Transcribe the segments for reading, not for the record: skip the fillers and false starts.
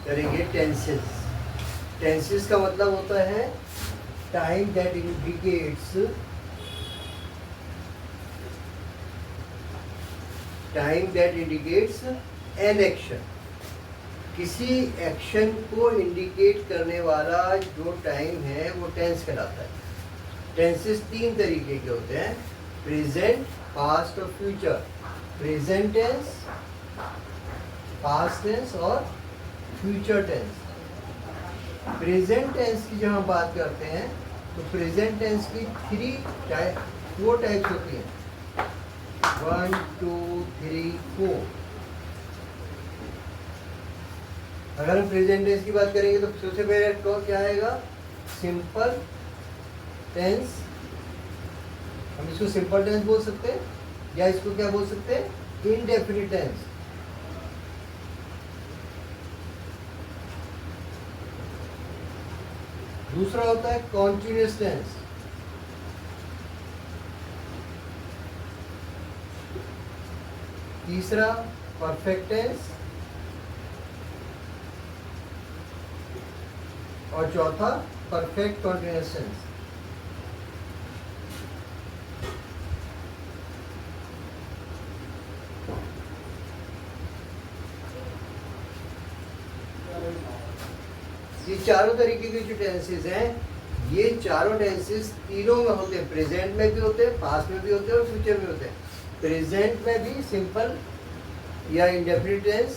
करेंगे tenses. Tenses का मतलब होता है time that indicates an action. किसी एक्शन को इंडिकेट करने वाला जो टाइम है वो टेंस कहलाता है। टेंसेस 3 तरीके के होते हैं, प्रेजेंट, पास्ट और future. Present tense, past tense और फ्यूचर टेंस। प्रेजेंट टेंस की जब हम बात करते हैं तो प्रेजेंट टेंस की 4 टाइप्स होती हैं, 1 2 3 4। अगर हम प्रेजेंट टेंस की बात करेंगे तो सबसे पहले तो क्या आएगा, सिंपल टेंस। हम इसको सिंपल टेंस बोल सकते हैं या इसको क्या बोल सकते हैं, इनडेफिनिट टेंस। दूसरा होता है कॉन्टिन्यूअस टेंस। तीसरा परफेक्ट टेंस और चौथा परफेक्ट कॉन्टिन्यूअस टेंस। ये चारों तरीके के जो टेंसेस हैं, ये चारों टेंसेस तीनों में होते हैं, प्रेजेंट में भी होते हैं, पास्ट में भी होते हैं और फ्यूचर में होते हैं। प्रेजेंट में भी सिंपल या इंडेफिनिट टेंस,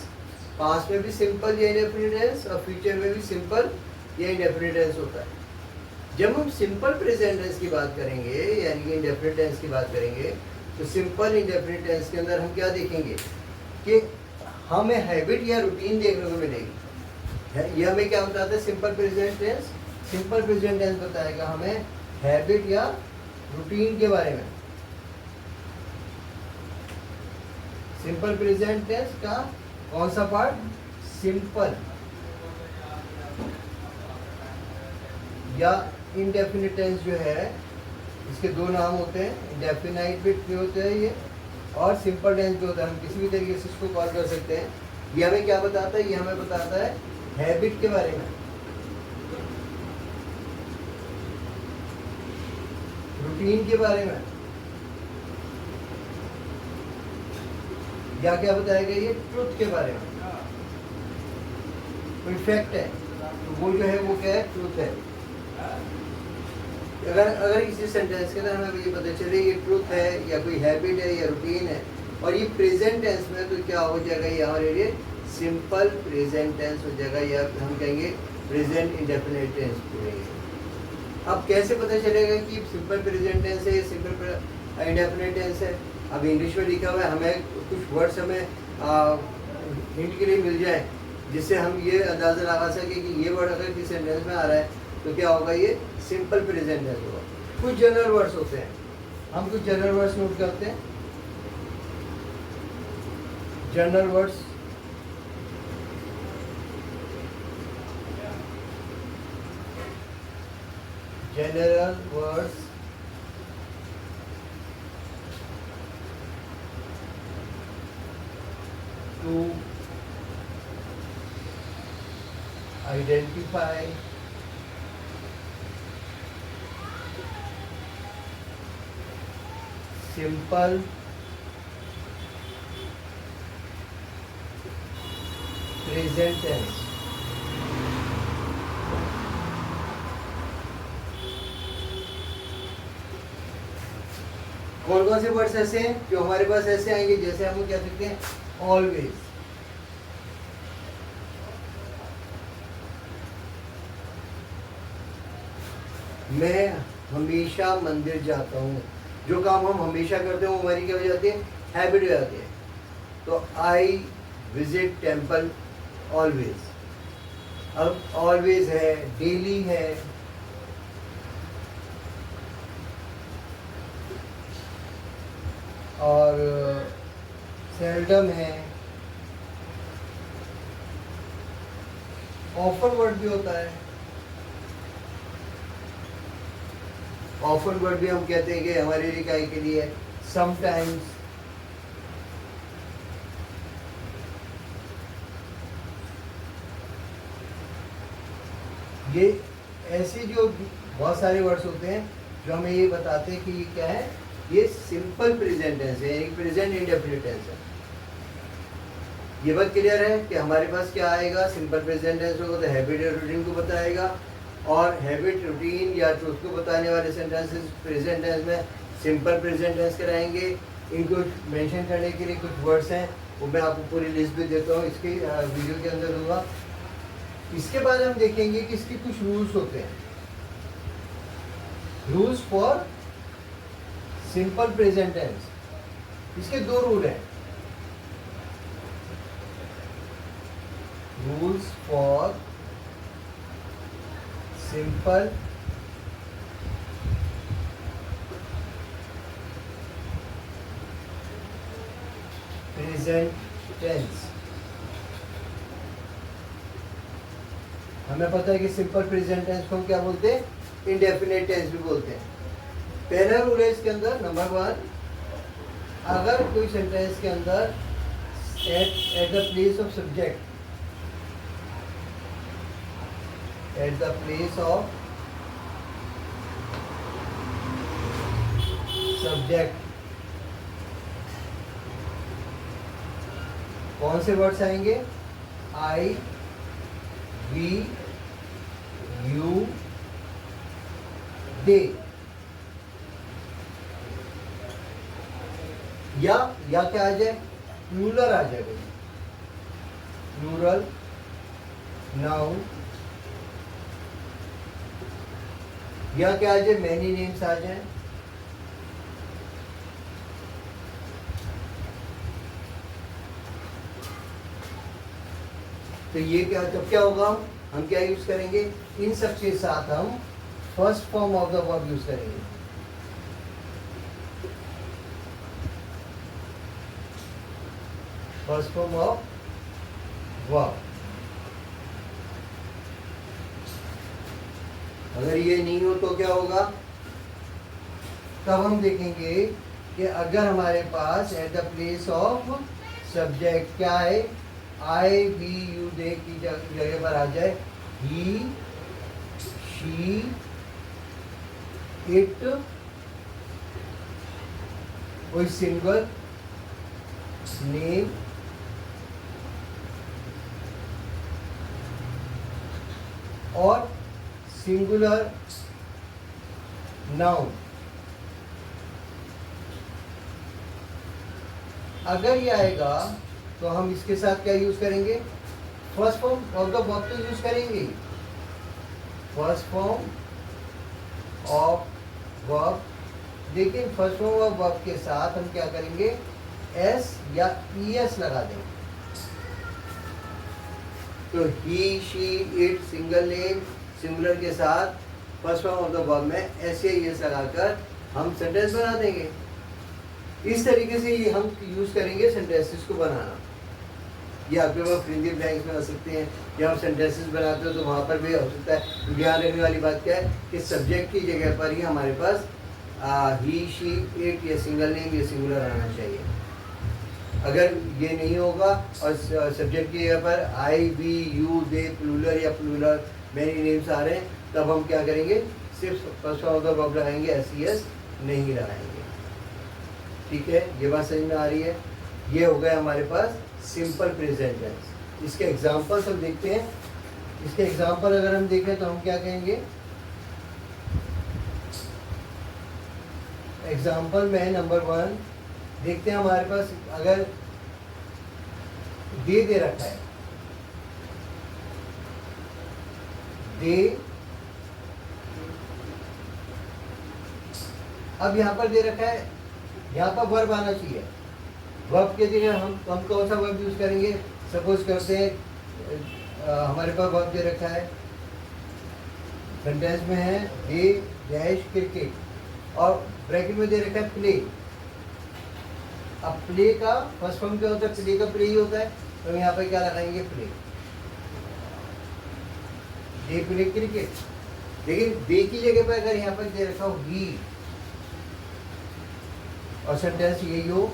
पास्ट में भी सिंपल या इंडेफिनिट टेंस और फ्यूचर में भी सिंपल या इंडेफिनिट टेंस होता है। जब हम सिंपल प्रेजेंट टेंस की बात करेंगे यानी कि इंडेफिनिट टेंस की बात करेंगे तो सिंपल इंडेफिनिट टेंस के अंदर हम क्या देखेंगे कि हमें हैबिट या रूटीन देखने को मिलेगी। ये हमें क्या बताता है, simple present tense. Simple present tense बताएगा हमें हैबिट या रूटीन के बारे में। सिंपल प्रेजेंट टेंस का कौन सा पार्ट, सिंपल या इनडेफिनिट टेंस जो है, इसके 2 नाम होते हैं, इंडेफिनाइट भी होते हैं ये और सिंपल टेंस भी होता है। हम किसी भी तरीके से इसको कॉल कर सकते हैं। ये हमें क्या बताता है, ये हमें बताता है हैबिट के बारे में, रूटीन के बारे में, या क्या बताएगा ये ट्रुथ के बारे में। कोई फैक्ट है तो वो जो है वो क्या है, ट्रुथ है। अगर किसी सेंटेंस के अंदर हमें ये पता चले ये ट्रुथ है या कोई हैबिट है या रूटीन है और ये प्रेजेंट टेंस में, तो क्या हो जाएगा, ये हमारे लिए सिंपल प्रेजेंट टेंस हो जाएगा या हम कहेंगे प्रेजेंट इंडेफिनिट टेंस कहेंगे। अब कैसे पता चलेगा कि सिंपल प्रेजेंट टेंस है या सिंपल इंडेफिनिट टेंस है। अब इंग्लिश में लिखा हुआ है, हमें कुछ वर्ड्स हमें हिंट के लिए मिल जाए जिससे हम ये अंदाज़ा लगा सकें कि ये वर्ड अगर किसी सेंटेंस में आ रहा है तो क्या होगा, ये सिंपल प्रेजेंट टेंस होगा। कुछ जनरल वर्ड्स होते हैं, हम कुछ जनरल वर्ड्स नोट करते हैं। General words to identify simple present tense। कौन कौन से वर्ड्स ऐसे हैं जो हमारे पास ऐसे आएंगे, जैसे हम क्या कहते हैं, ऑलवेज। मैं हमेशा मंदिर जाता हूँ। जो काम हम हमेशा करते हैं वो हमारी क्या हो जाती है, हैबिट हो जाती है। तो आई विजिट टेम्पल ऑलवेज। अब ऑलवेज है, डेली है, और सेल्डम है, ऑफन वर्ड भी होता है। ऑफन वर्ड भी हम कहते हैं कि हमारे लिए काय के लिए, समटाइम्स, ये ऐसे जो बहुत सारे वर्ड्स होते हैं जो हमें ये बताते हैं कि ये क्या है, ये सिंपल प्रेजेंट टेंस है, एक प्रेजेंट इंडेफिनिट टेंस है। ये बात क्लियर है कि हमारे पास क्या आएगा, सिंपल प्रेजेंट टेंस होगा तो हैबिट या रूटीन को बताएगा, और हैबिट रूटीन या ट्रूथ को बताने वाले सेंटेंसेस प्रेजेंट टेंस में सिंपल प्रेजेंट टेंस कराएंगे। इनको मेंशन करने के लिए कुछ वर्ड्स हैं, वो मैं आपको पूरी लिस्ट भी देता हूँ, इसके वीडियो के अंदर दूंगा। इसके बाद हम देखेंगे कि इसके कुछ रूल्स होते हैं, rules for simple present tense. इसके दो रूल हैं, rules for simple present tense. हमें पता है कि सिंपल प्रेजेंट टेंस को हम क्या बोलते हैं, इंडेफिनिट टेंस भी बोलते हैं। पहला रूल है इसके अंदर, नंबर 1, अगर कोई सेंटेंस के अंदर eight the place of subject, eight the place of subject कौन से वर्ड्स आएंगे, आई, वी, यू, दे, या क्या आ जाए, प्लूरल आ जाए, प्लूरल नाउन, या क्या आ जाए, मैनी नेम्स आ जाए। तो ये क्या, जब क्या होगा, हम क्या यूज करेंगे, इन सब के साथ हम first form of the verb use करेंगे। First form of verb. अगर ये नहीं हो तो क्या होगा, तब हम देखेंगे कि अगर हमारे पास at the place of subject क्या है, आई, वी, यू, दे की जगह पर आ जाए ही, शी, इट, कोई सिंगल नेम, और सिंगुलर नाउन। अगर ये आएगा तो हम इसके साथ क्या यूज करेंगे, first form of the verb तो यूज करेंगे, फर्स्ट फॉर्म ऑफ वर्ब, लेकिन फर्स्ट फॉर्म ऑफ वर्ब के साथ हम क्या करेंगे, एस या ईएस लगा देंगे। तो he, she, it, single name, singular के साथ first form of the verb में एस या ईएस लगाकर हम सेंटेंस बना देंगे। इस तरीके से ये हम यूज करेंगे सेंटेंसेस को बनाना। ये आपके पास फ्रिंजी ब्लैंक्स बना सकते हैं, जब आप सेंटेंसेस बनाते हो तो वहाँ पर भी हो सकता है। ध्यान रखने वाली बात क्या है कि सब्जेक्ट की जगह पर ही हमारे पास ही, शी, इट या सिंगल नेम या सिंगुलर आना चाहिए। अगर ये नहीं होगा और सब्जेक्ट की जगह पर आई, वी, यू, दे, प्लूरल या प्लूरल मैनी नेम्स आ रहे हैं, तब हम क्या करेंगे, सिर्फ first form of the verb लगाएंगे, एस ई एस नहीं लगाएंगे। ठीक है, ये बात समझ में आ रही है। ये हो गया हमारे पास सिंपल प्रेजेंट टेंस। इसके एग्जांपल्स हम देखते हैं। इसके एग्जांपल अगर हम देखें तो हम क्या कहेंगे, एग्जांपल में नंबर 1 देखते हैं। हमारे पास अगर दे रखा है, दे, अब यहाँ पर दे रखा है, यहाँ पर वर्ब आना चाहिए। वर्ब के जगह हम कौन सा वर्ब यूज करेंगे, सपोज करते हैं हमारे पास वर्ब दे रखा है, सेंटेंस में है दे डैश क्रिकेट और ब्रैकेट में दे रखा है प्ले। अब प्ले का फर्स्ट फॉर्म क्या होता है, प्ले का प्ले ही होता है, तो यहाँ पर क्या लगाएंगे, प्ले, दे प्ले क्रिकेट। लेकिन दे की जगह पर अगर यहाँ पर दे रखा हो ही और सेंटेंस यही हो,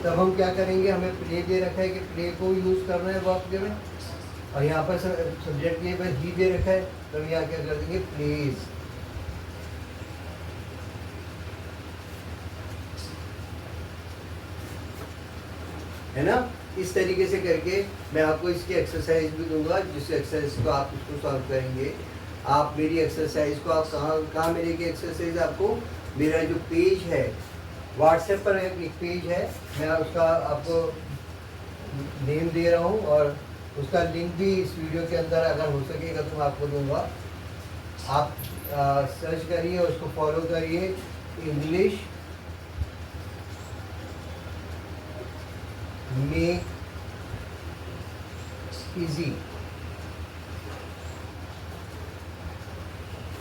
तब हम क्या करेंगे, हमें प्ले दे रखा है कि प्ले को यूज करना है वर्ब के में, और यहाँ पर सब्जेक्ट के पर ही दे रखा है, तो हम यहाँ क्या कर देंगे, प्लीज। है ना। इस तरीके से करके मैं आपको इसकी एक्सरसाइज भी दूंगा, जिस एक्सरसाइज को आप इसको सॉल्व करेंगे। आप मेरी एक्सरसाइज को आप कहाँ मिलेगी एक्सरसाइज आपको, मेरा जो पेज है व्हाट्सएप पर एक पेज है, मैं उसका आपको नेम दे रहा हूँ और उसका लिंक भी इस वीडियो के अंदर अगर हो सकेगा तो मैं आपको दूंगा। आप सर्च करिए, उसको फॉलो करिए, इंग्लिश मेक इजी,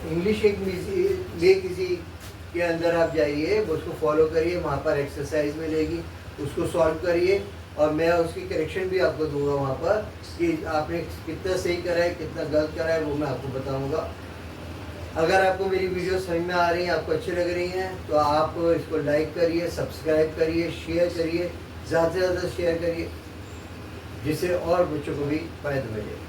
इंग्लिश एक मेक इजी के अंदर आप जाइए, उसको फॉलो करिए, वहाँ पर एक्सरसाइज मिलेगी, उसको सॉल्व करिए और मैं उसकी करेक्शन भी आपको दूंगा वहाँ पर कि आपने कितना सही करा है कितना गलत करा है, वो मैं आपको बताऊंगा। अगर आपको मेरी वीडियो समझ में आ रही है, आपको अच्छी लग रही हैं, तो आप इसको लाइक करिए, सब्सक्राइब करिए, शेयर करिए, ज़्यादा से ज़्यादा शेयर करिए, जिससे और बच्चों को भी फ़ायदा मिले।